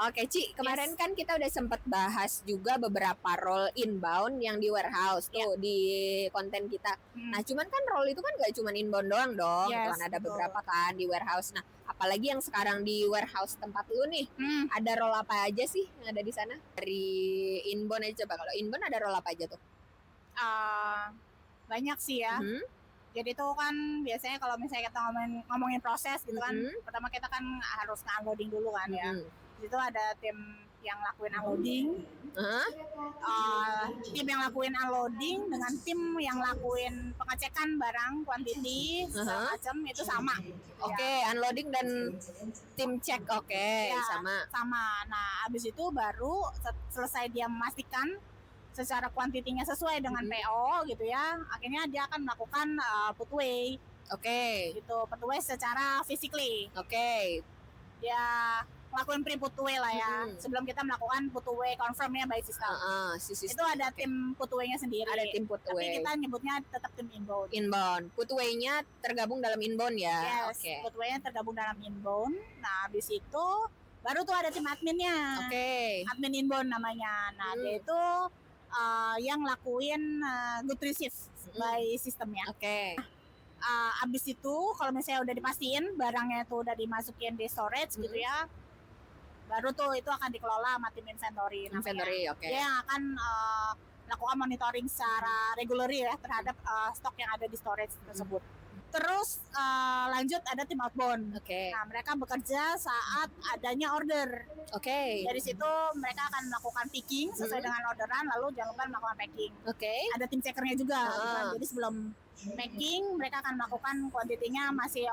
Oke, Ci, kemarin kan kita udah sempat bahas juga beberapa role inbound yang di warehouse tuh di konten kita. Nah, cuman kan role itu kan gak cuma inbound doang dong, gitu kan ada beberapa kan di warehouse. Nah, apalagi yang sekarang di warehouse tempat lu nih, ada role apa aja sih yang ada di sana? Dari inbound aja coba. Kalau inbound ada role apa aja tuh? Banyak sih ya. Jadi itu kan biasanya kalau misalnya kita ngomongin proses gitu kan, pertama kita kan harus unloading dulu kan ya. Di situ ada tim yang lakuin unloading, tim yang lakuin unloading dengan tim yang lakuin pengecekan barang, quantity, segala macam itu sama. Oke, unloading dan tim cek, sama. Nah, abis itu baru selesai dia memastikan secara kuantitinya sesuai dengan PO gitu ya, akhirnya dia akan melakukan put away. Gitu, put away secara physically. Dia ngelakuin pre put away lah ya, sebelum kita melakukan put away confirmnya by system. Itu ada tim put away-nya sendiri. Ada tim put away. Tapi kita nyebutnya tetap tim inbound. Put away-nya tergabung dalam inbound ya. Yes, put away-nya tergabung dalam inbound. Nah, habis itu baru tuh ada tim adminnya. Admin inbound namanya. Nah, dia itu yang lakuin good receive by sistemnya. Abis itu kalau misalnya udah dipastiin barangnya itu udah dimasukin di storage gitu ya, baru tuh itu akan dikelola sama tim inventory. Dia yang akan melakukan monitoring secara regular ya terhadap stok yang ada di storage tersebut. Terus lanjut ada tim outbound. Nah, mereka bekerja saat adanya order. Dari situ mereka akan melakukan picking sesuai dengan orderan, lalu jangan lupa melakukan packing. Ada tim checkernya juga. Jadi sebelum packing mereka akan melakukan kuantitinya masih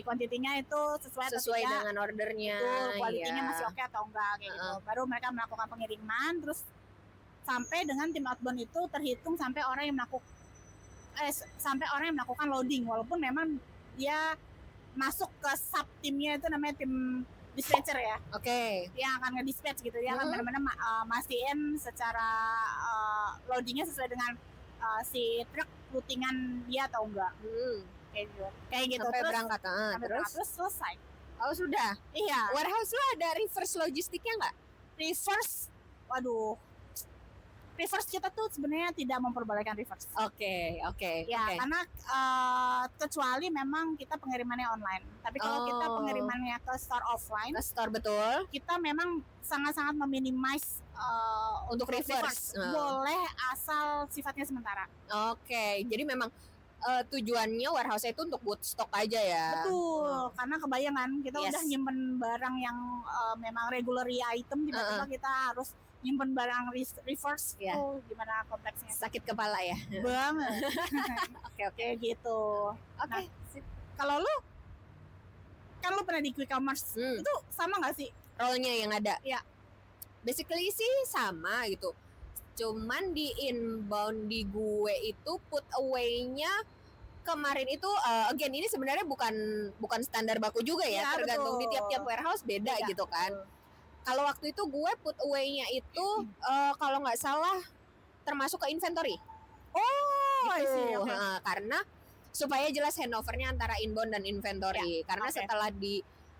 kuantitinya itu sesuai dengan ordernya. Kualitinya masih oke atau enggak kayak gitu. Baru mereka melakukan pengiriman, terus sampai dengan tim outbound itu terhitung sampai orang yang melakukan loading, walaupun memang dia masuk ke sub timnya itu namanya tim dispatcher ya. Dia akan nge-dispatch gitu, dia akan benar-benar mastiin secara loadingnya sesuai dengan si truk routingan dia atau enggak. Kayak gitu. Sampai terus berangkat. Terus selesai. Oh, sudah. Iya. Warehouse lo ada reverse logistiknya nggak? Reverse kita tuh sebenarnya tidak memperbolehkan reverse. Karena kecuali memang kita pengirimannya online. Tapi kalau kita pengirimannya ke store offline, betul, kita memang sangat-sangat meminimize untuk reverse. Boleh asal sifatnya sementara. Jadi memang tujuannya warehouse itu untuk buat stok aja ya. Betul, karena kebayangan kita udah nyimpen barang yang memang regular item, tiba-tiba kita harus nyimpen barang reverse. Gimana kompleksnya? Sakit kepala ya. Banget. Kayak gitu. Kalau lu kan lu pernah di quick commerce, itu sama nggak sih role-nya yang ada? Ya, basically sih sama gitu. Cuman di inbound di gue itu put away-nya kemarin itu again ini sebenarnya bukan standar baku juga ya, tergantung di tiap-tiap warehouse beda gitu kan. Kalau waktu itu gue put away-nya itu kalau nggak salah termasuk ke inventory. Gitu. Karena supaya jelas handover-nya antara inbound dan inventory. Karena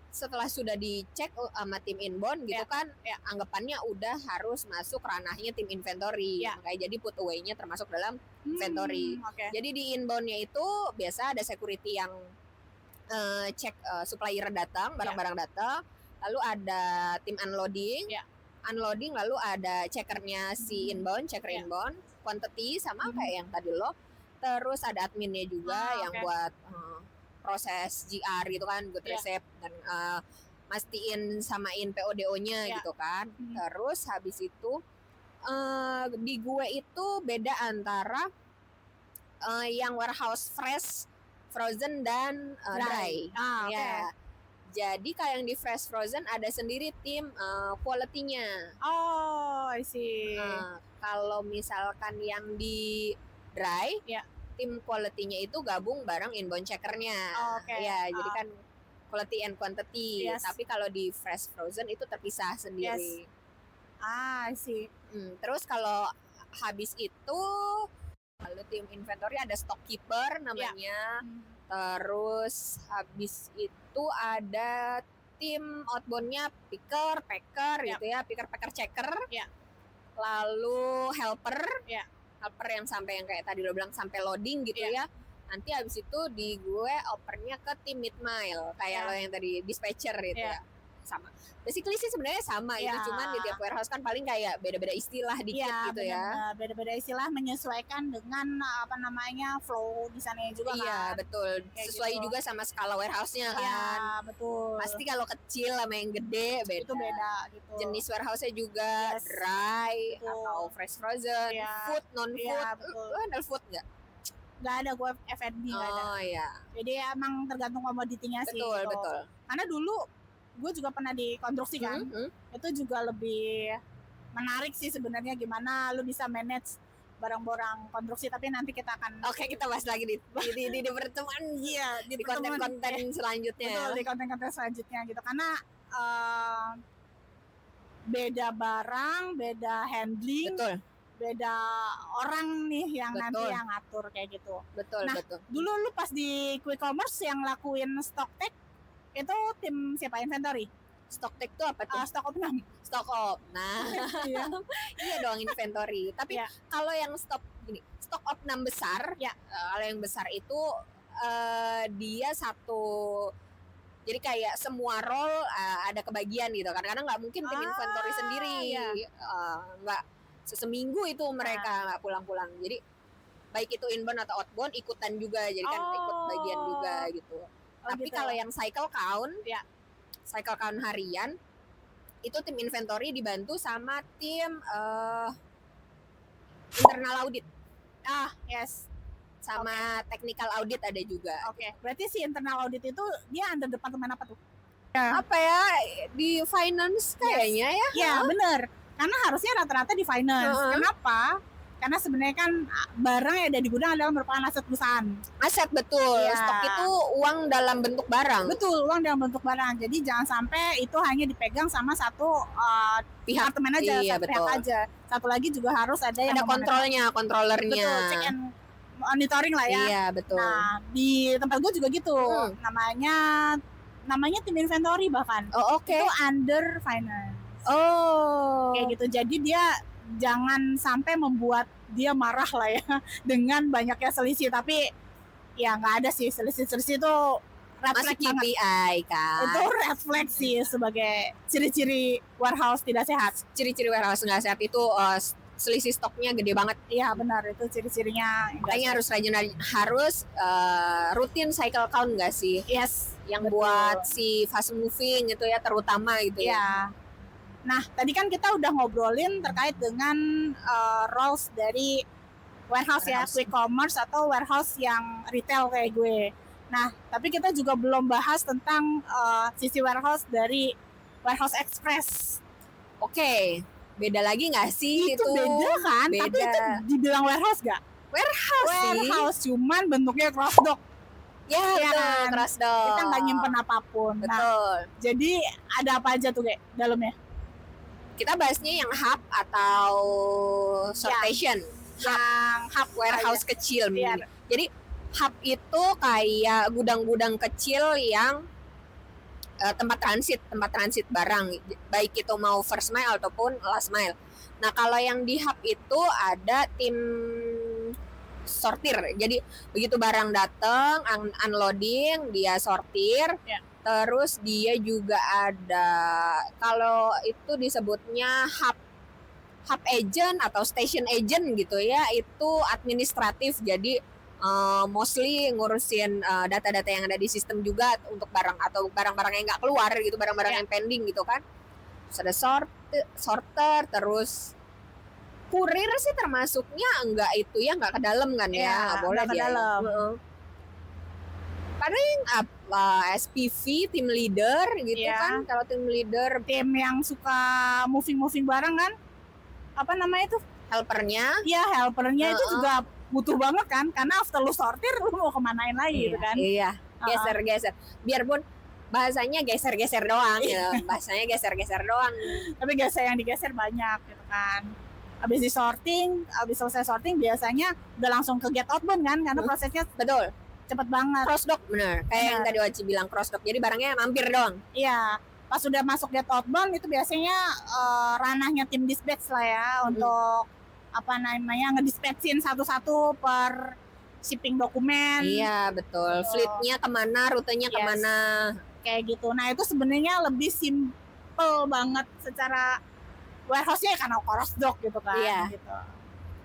setelah sudah dicek sama tim inbound gitu kan, anggapannya udah harus masuk ranahnya tim inventory. Makanya jadi put away-nya termasuk dalam inventory. Jadi di inbound-nya itu biasa ada security yang cek supplier datang, barang-barang datang. Lalu ada tim unloading, lalu ada checkernya si inbound, checker inbound, quantity sama kayak yang tadi lo. Terus ada adminnya juga yang buat proses GR gitu kan, good receipt dan mastiin samain PODO-nya gitu kan. Terus habis itu di gue itu beda antara yang warehouse fresh, frozen dan dry. Jadi kalau yang di fresh frozen ada sendiri tim quality-nya. I see. Kalau misalkan yang di dry, tim quality-nya itu gabung bareng inbound checkernya. Jadi kan quality and quantity. Tapi kalau di fresh frozen itu terpisah sendiri. I see. Terus kalau habis itu, lalu tim inventory ada stock keeper namanya. Terus habis itu ada tim outbound-nya picker, packer gitu ya, picker, packer, checker. Lalu helper. Helper yang sampai yang kayak tadi lo bilang sampai loading gitu ya. Nanti abis itu di gue opernya ke tim mid mile kayak lo yang tadi dispatcher gitu ya. Sama. Basically sih sebenarnya sama gitu, cuman di tiap warehouse kan paling kayak beda-beda istilah dikit gitu ya. Beda-beda istilah menyesuaikan dengan flow di sana juga kan. Iya, betul. Kayak sesuai gitu. Juga sama skala warehouse-nya kan. Iya, betul. Pasti kalau kecil sama yang gede beda. Itu beda gitu. Jenis warehouse-nya juga dry atau fresh frozen, food, non-food. Iya, betul. Lo handle food enggak? Gak ada, gue F&B gak ada. Oh iya. Jadi emang tergantung komoditinya sih. Betul, betul. Karena dulu gue juga pernah di konstruksi kan, itu juga lebih menarik sih sebenarnya gimana lu bisa manage barang-barang konstruksi, tapi nanti kita akan kita bahas lagi di pertemuan di konten-konten selanjutnya. Betul, di konten-konten selanjutnya gitu, karena beda barang, beda handling, betul. Beda orang nih yang nanti yang ngatur kayak gitu. Betul, betul. Dulu lu pas di quick commerce yang lakuin stock take itu tim siapa? Inventory. Stock take itu apa tuh? Stock op 6. Stock op. Nah, iya dong inventory. Tapi kalau yang stock op 6 besar, kalau yang besar itu dia satu. Jadi kayak semua role ada kebagian gitu. Kadang-kadang nggak mungkin tim inventory sendiri. Nggak seminggu itu mereka nggak pulang-pulang. Jadi baik itu inbound atau outbound ikutan juga. Jadi kan ikut bagian juga gitu. Tapi kalau yang cycle count harian itu tim inventory dibantu sama tim internal audit. Sama technical audit ada juga. Berarti si internal audit itu dia under departemen apa tuh? Apa ya, di finance kayaknya ya? Iya, bener. Karena harusnya rata-rata di finance. Kenapa? Karena sebenarnya kan barang yang ada di gudang adalah merupakan aset perusahaan. Aset, betul. Stok itu uang dalam bentuk barang. Betul, uang dalam bentuk barang. Jadi jangan sampai itu hanya dipegang sama satu pihak departemen aja, satu pihak aja. Satu lagi juga harus ada yang kontrolnya, kontrolernya. Betul, check and monitoring lah ya. Iya, betul. Nah, di tempat gue juga gitu. Namanya tim inventory bahkan. Itu under finance. Kayak gitu. Jadi dia jangan sampai membuat dia marah lah ya dengan banyaknya selisih, tapi ya nggak ada sih selisih itu red flag KPI kan. Itu red flag sih sebagai ciri-ciri warehouse tidak sehat. Ciri-ciri warehouse nggak sehat itu selisih stoknya gede banget. Iya benar, itu ciri-cirinya. Makanya harus rutin cycle count nggak sih? Yes. Yang buat si fast moving itu ya terutama gitu ya. Nah, tadi kan kita udah ngobrolin terkait dengan roles dari warehouse ya, quick commerce atau warehouse yang retail kayak gue. Nah, tapi kita juga belum bahas tentang sisi warehouse dari warehouse express. Beda lagi nggak sih? Itu beda kan? Beda. Tapi itu dibilang warehouse nggak? Warehouse cuman bentuknya cross dock. Ya betul, cross dock. Kita nggak nyimpen apapun. Betul. Nah, jadi ada apa aja tuh kayak dalamnya? Kita bahasnya yang hub atau sortation. Yang hub warehouse kecil. Jadi hub itu kayak gudang-gudang kecil yang tempat transit barang, baik itu mau first mile ataupun last mile. Nah, kalau yang di hub itu ada tim sortir. Jadi begitu barang datang, unloading, dia sortir. Terus dia juga ada, kalau itu disebutnya hub agent atau station agent gitu ya, itu administratif. Jadi mostly ngurusin data-data yang ada di sistem juga untuk barang atau barang-barang yang nggak keluar gitu, barang-barang yang pending gitu kan. Terus ada sorter, terus kurir sih termasuknya enggak itu ya, nggak ke dalam kan ya, nggak boleh ke dalam. Paling SPV, tim leader gitu kan. Kalau tim leader, tim yang suka moving barang kan, apa namanya itu, helpernya. Iya, helpernya itu juga butuh banget kan, karena after lu sortir lu mau kemanain lagi gitu kan. Iya, geser. Biarpun bahasanya geser-geser doang ya, bahasanya geser-geser doang. Tapi geser yang digeser banyak gitu kan. Habis selesai sorting biasanya udah langsung ke get outbound kan, karena prosesnya betul cepet banget. Cross dock, bener. Kayak yang tadi Waci bilang cross dock. Jadi barangnya mampir doang. Iya. pas sudah masuk gate outbound itu biasanya ranahnya tim dispatch lah ya untuk apa namanya ngedispatchin satu-satu per shipping dokumen. Iya betul. Fleetnya kemana, rutenya kemana, kayak gitu. Nah itu sebenarnya lebih simple banget secara warehouse-nya karena cross dock gitu kan. Iya. Gitu.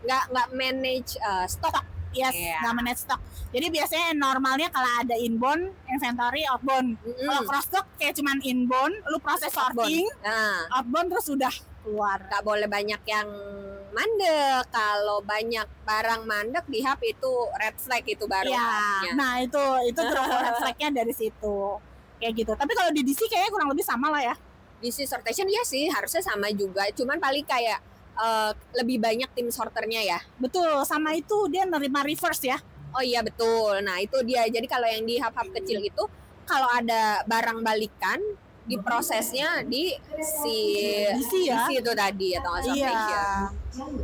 Nggak manage stok. Yes, nggak manage stok. Jadi biasanya normalnya kalau ada inbound, inventory, outbound. Kalau cross dock kayak cuman inbound, lu proses sorting, outbound terus udah keluar. Nggak boleh banyak yang mandek. Kalau banyak barang mandek di hub itu red flag itu baru. Ya, nah itu terus red flagnya dari situ. Kayak gitu. Tapi kalau di DC kayaknya kurang lebih sama lah ya. DC sortation ya sih harusnya sama juga. Cuman paling kayak lebih banyak tim sorternya ya. Betul, sama itu dia nerima reverse ya. Oh iya betul. Nah itu dia. Jadi kalau yang di hub-hub kecil itu kalau ada barang balikan diprosesnya di DC ya. DC itu tadi atau sortation. Iya.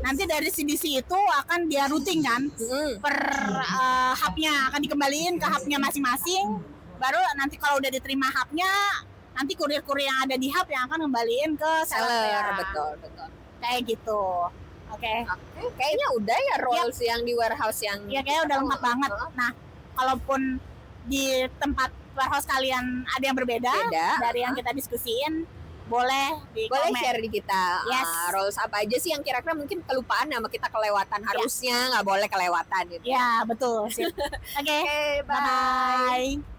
Nanti dari CDC itu akan dia routing kan per hubnya akan dikembaliin ke hubnya masing-masing. Baru nanti kalau udah diterima hubnya, nanti kurir-kurir yang ada di hub yang akan kembaliin ke seller. Betul. Kayak gitu. Oke. Kayaknya udah ya roles yang di warehouse yang. Ya kayaknya udah lengkap banget. Nah, kalaupun di tempat warehouse kalian ada yang berbeda dari yang kita diskusiin, boleh share di kita. Yes. Roles apa aja sih yang kira-kira mungkin kelupaan sama kita kelewatan, harusnya nggak boleh kelewatan gitu. Ya betul. Oke. Bye.